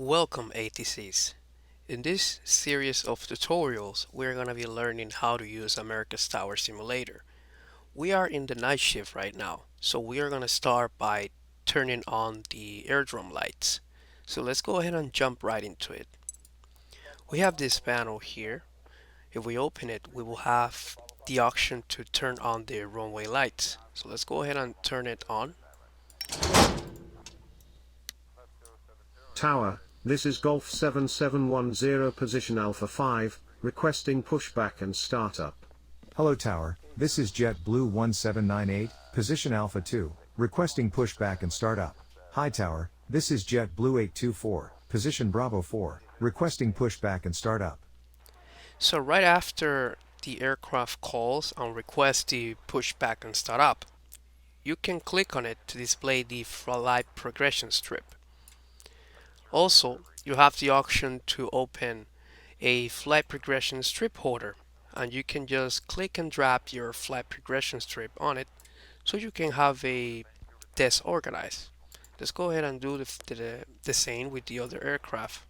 Welcome ATCs. In this series of tutorials, we're going to be learning how to use America's Tower Simulator. We are in the night shift right now, so we are going to start by turning on the airdrome lights. So let's go ahead and jump right into it. We have this panel here. If we open it, we will have the option to turn on the runway lights. So let's go ahead and turn it on. Tower, this is Golf 7710 position Alpha 5, requesting pushback and startup. Hello Tower, this is JetBlue 1798, position Alpha 2, requesting pushback and startup. Hi Tower, this is JetBlue 824, position Bravo 4, requesting pushback and startup. So right after the aircraft calls and requests the pushback and startup, you can click on it to display the flight progression strip. Also, you have the option to open a flight progression strip holder, and you can just click and drop your flight progression strip on it so you can have a desk organized. Let's go ahead and do the same with the other aircraft.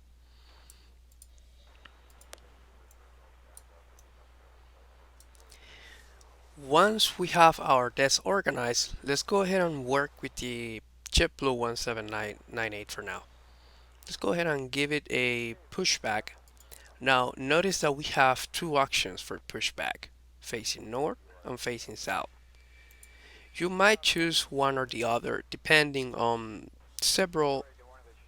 Once we have our desk organized, let's go ahead and work with the JetBlue 1798 for now. Let's go ahead and give it a pushback. Now notice that we have two options for pushback, facing north and facing south. You might choose one or the other depending on several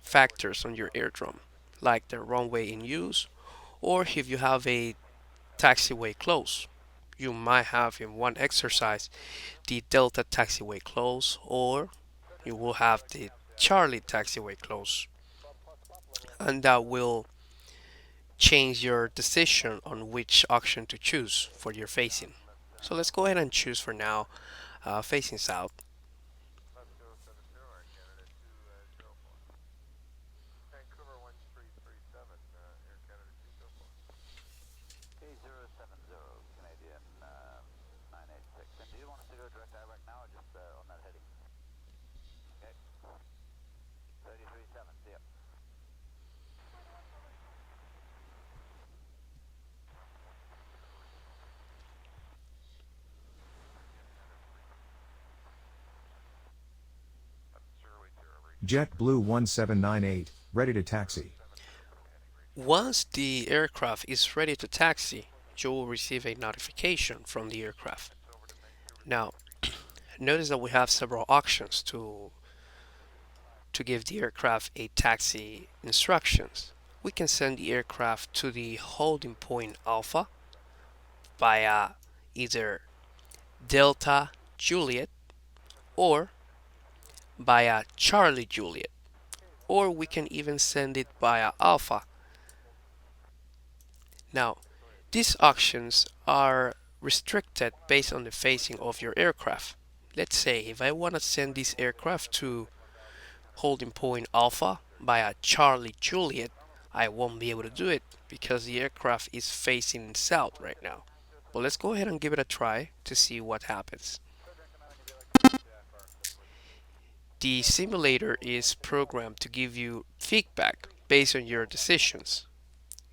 factors on your airdrome, like the runway in use, or if you have a taxiway close. You might have in one exercise the Delta taxiway close, or you will have the Charlie taxiway close, and that will change your decision on which option to choose for your facing. So let's go ahead and choose for now facing south. JetBlue 1798, ready to taxi. Once the aircraft is ready to taxi, you will receive a notification from the aircraft. Now, notice that we have several options to give the aircraft a taxi instructions. We can send the aircraft to the holding point Alpha via either Delta Juliet or via Charlie Juliet, or we can even send it via Alpha. Now, these options are restricted based on the facing of your aircraft. Let's say if I want to send this aircraft to holding point Alpha via Charlie Juliet, I won't be able to do it because the aircraft is facing south right now. But let's go ahead and give it a try to see what happens. The simulator is programmed to give you feedback based on your decisions.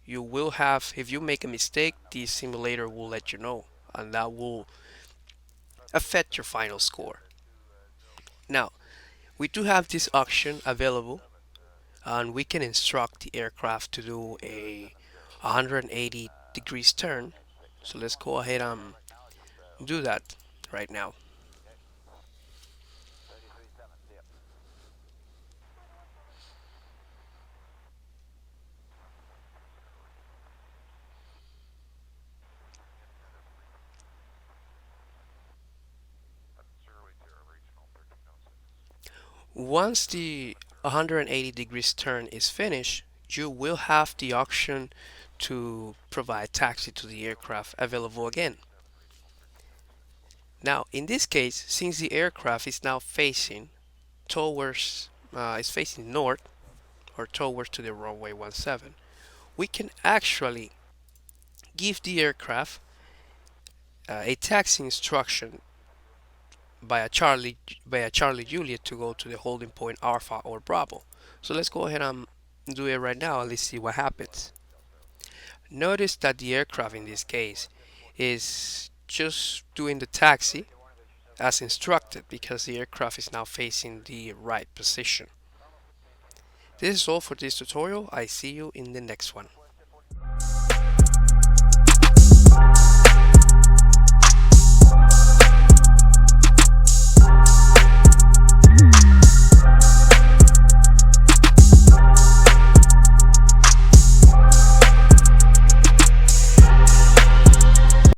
You will have, if you make a mistake, the simulator will let you know, and that will affect your final score. Now, we do have this option available, and we can instruct the aircraft to do a 180 degrees turn. So let's go ahead and do that right now. Once the 180 degrees turn is finished, you will have the option to provide taxi to the aircraft available again. Now, in this case, since the aircraft is now facing towards, is facing north or towards to the runway 17, we can actually give the aircraft a taxi instruction by a Charlie Juliet to go to the holding point Alpha or Bravo. So let's go ahead and do it right now and let's see what happens. Notice that the aircraft in this case is just doing the taxi as instructed because the aircraft is now facing the right position. This is all for this tutorial. I see you in the next one.